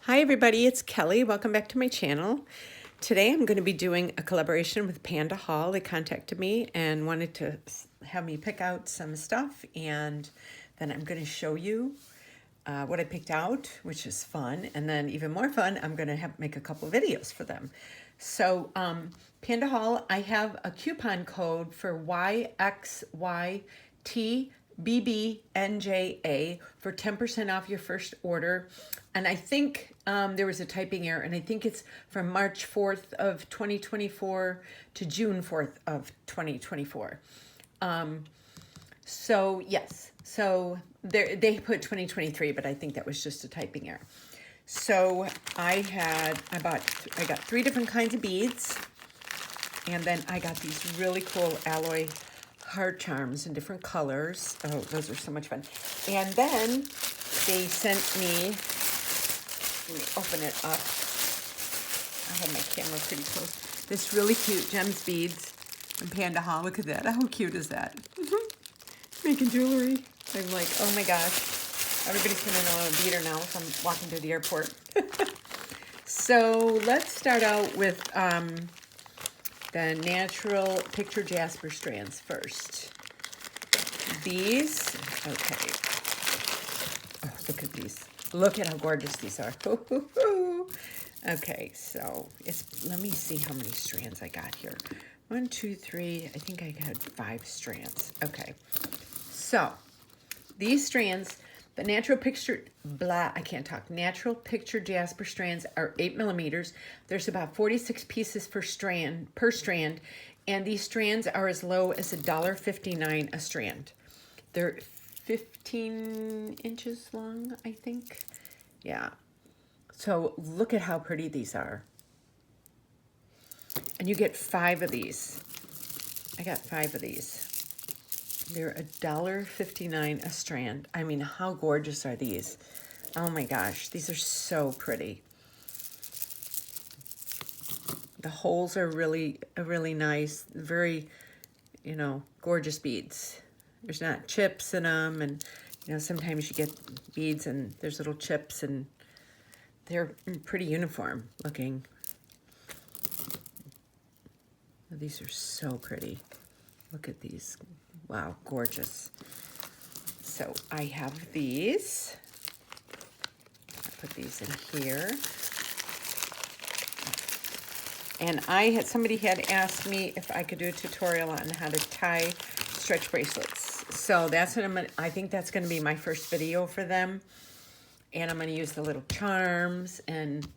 Hi everybody, it's Kelly. Welcome back to my channel. Today I'm going to be doing a collaboration with PandaHall. They contacted me and wanted to have me pick out some stuff, and then I'm going to show you what I picked out, which is fun. And then even more fun, I'm going to make a couple of videos for them. So PandaHall, I have a coupon code for YXYTBBNJA for 10% off your first order. And I think there was a typing error, and I think it's from March 4th of 2024 to June 4th of 2024. So yes, so they put 2023, but I think that was just a typing error. So I got 3 different kinds of beads, and then I got these really cool alloy heart charms in different colors. Oh, those are so much fun. And then they sent me, let me open it up. I have my camera pretty close. This really cute gems beads from PandaHall. Look at that. How cute is that? Making jewelry. I'm like, oh my gosh. Everybody's gonna know I'm a beater now if I'm walking to the airport. So let's start out with the natural picture jasper strands first. These, okay. Oh, look at these. Look at how gorgeous these are. Okay, so let me see how many strands I got here. 1, 2, 3, I think I had 5 strands. Okay, so these strands, the natural picture, natural picture jasper strands are 8 millimeters. There's about 46 pieces per strand, and these strands are as low as $1.59 a strand. They're 15 inches long, I think. Yeah. So look at how pretty these are. And you get 5 of these. I got 5 of these. They're $1.59 a strand. I mean, how gorgeous are these? Oh my gosh, these are so pretty. The holes are really nice, very, gorgeous beads. There's not chips in them, and sometimes you get beads and there's little chips, and they're pretty uniform looking. These are so pretty. Look at these. Wow, gorgeous. So I have these. I'll put these in here. And somebody had asked me if I could do a tutorial on how to tie stretch bracelets. So that's what I think that's gonna be my first video for them. And I'm gonna use the little charms and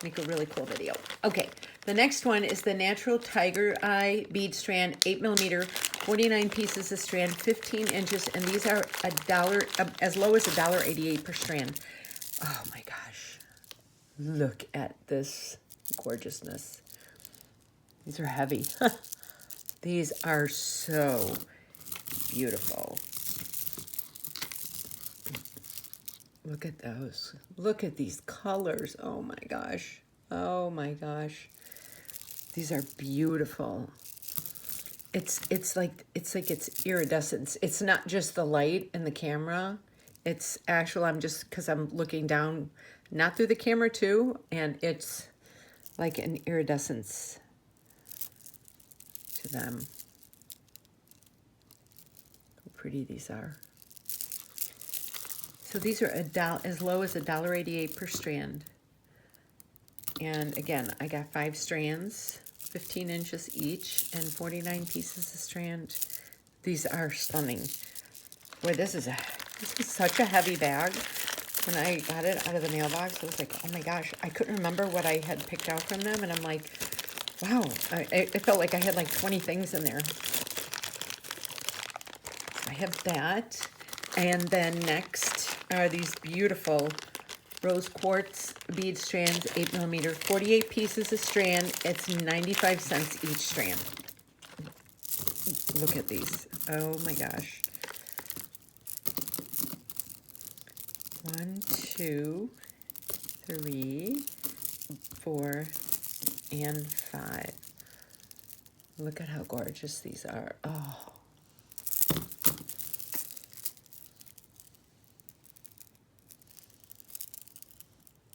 make a really cool video. Okay, the next one is the natural tiger eye bead strand, 8 millimeter, 49 pieces a strand, 15 inches, and these are as low as $1.88 per strand. Oh my gosh, look at this gorgeousness. These are heavy. These are so beautiful. Look at those. Look at these colors. Oh my gosh. Oh my gosh. These are beautiful. It's like it's iridescence. It's not just the light in the camera. It's actual, because I'm looking down, not through the camera too, and it's like an iridescence to them. How pretty these are. So these are as low as $1.88 per strand. And again, I got 5 strands, 15 inches each, and 49 pieces a strand. These are stunning. Boy, this is such a heavy bag. When I got it out of the mailbox, I was like, oh my gosh, I couldn't remember what I had picked out from them. And I'm like, wow, it felt like I had like 20 things in there. I have that. And then next are these beautiful rose quartz bead strands, 8mm, 48 pieces a strand. It's 95 cents each strand. Look at these. Oh my gosh. 1, 2, 3, 4, and 5. Look at how gorgeous these are. Oh.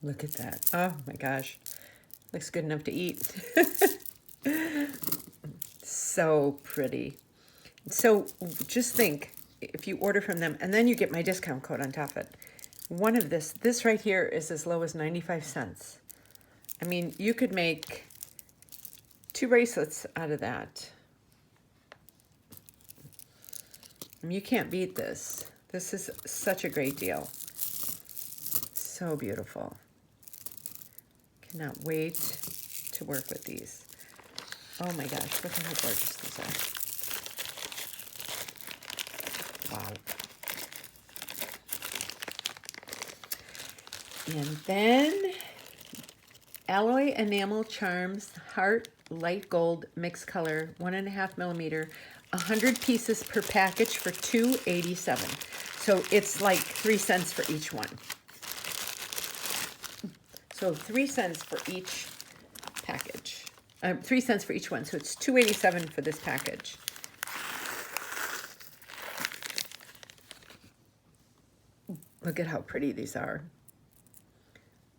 Look at that. Oh my gosh. Looks good enough to eat. So pretty. So just think, if you order from them, and then you get my discount code on top of it. One of this right here is as low as 95 cents. I mean, you could make 2 bracelets out of that. I mean, you can't beat this. This is such a great deal. So beautiful. Cannot wait to work with these. Oh my gosh, look at how gorgeous these are. Wow. And then Alloy Enamel Charms Heart Light Gold Mixed Color, 1.5mm, 100 pieces per package for $2.87. So it's like 3 cents for each one. So 3 cents for each package. 3 cents for each one. So it's $2.87 for this package. Look at how pretty these are.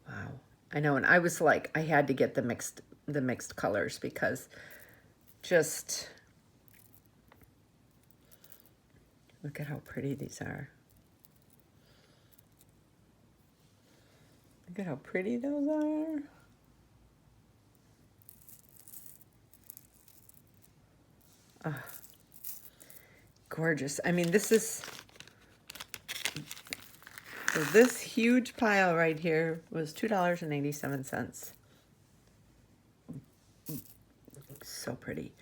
Wow. I know, and I was like, I had to get the mixed colors because just look at how pretty these are. Look at how pretty those are. Oh, gorgeous. I mean, this is, so this huge pile right here was $2.87. So pretty.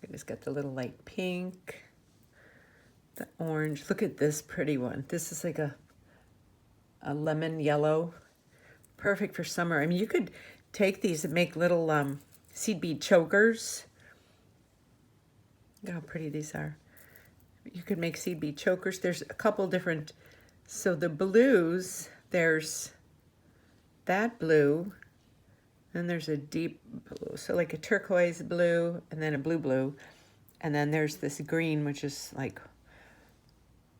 I just got the little light pink, the orange. Look at this pretty one. This is like a lemon yellow. Perfect for summer. I mean, you could take these and make little seed bead chokers. Look how pretty these are. You could make seed bead chokers. There's a couple different, so the blues, there's that blue, and there's a deep blue, so like a turquoise blue, and then a blue, and then there's this green, which is like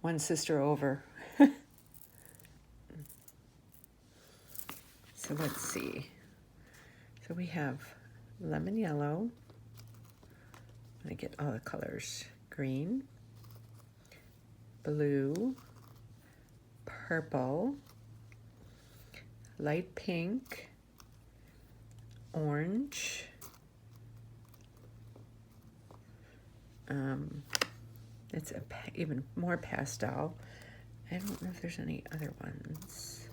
one sister over. So let's see. So we have lemon yellow. I'm gonna get all the colors. Green, blue, purple, light pink, orange, it's even more pastel. I don't know if there's any other ones.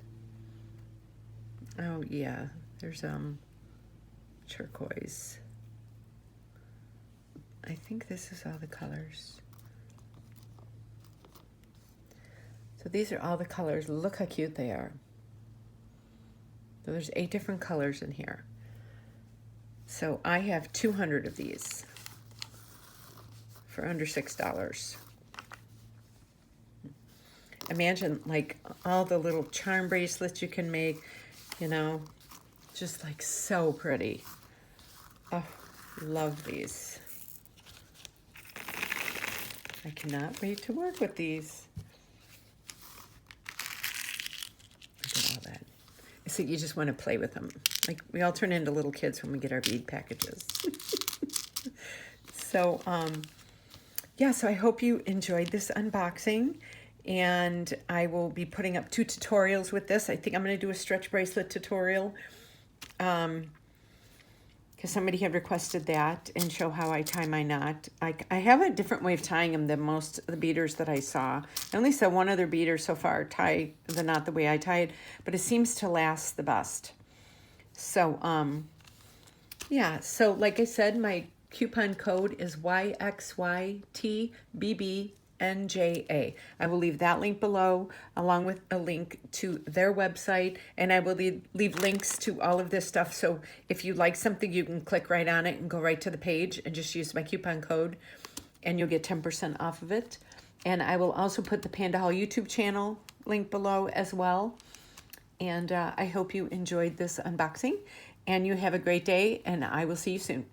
Oh yeah, there's turquoise. I think this is all the colors. So these are all the colors. Look how cute they are. So there's 8 different colors in here. So I have 200 of these for under $6. Imagine like all the little charm bracelets you can make, you know, just like so pretty. Oh, love these. I cannot wait to work with these. Look at all that. So you just want to play with them. Like we all turn into little kids when we get our bead packages. So, yeah, so I hope you enjoyed this unboxing, and I will be putting up 2 tutorials with this. I think I'm going to do a stretch bracelet tutorial because because somebody had requested that and show how I tie my knot. I have a different way of tying them than most of the beaters that I saw. I only saw one other beater so far tie the knot the way I tie it, but it seems to last the best. So, yeah, so like I said, my coupon code is YXYTBBNJA. I will leave that link below along with a link to their website, and I will leave links to all of this stuff. So if you like something, you can click right on it and go right to the page and just use my coupon code, and you'll get 10% off of it. And I will also put the PandaHall YouTube channel link below as well. And I hope you enjoyed this unboxing, and you have a great day, and I will see you soon.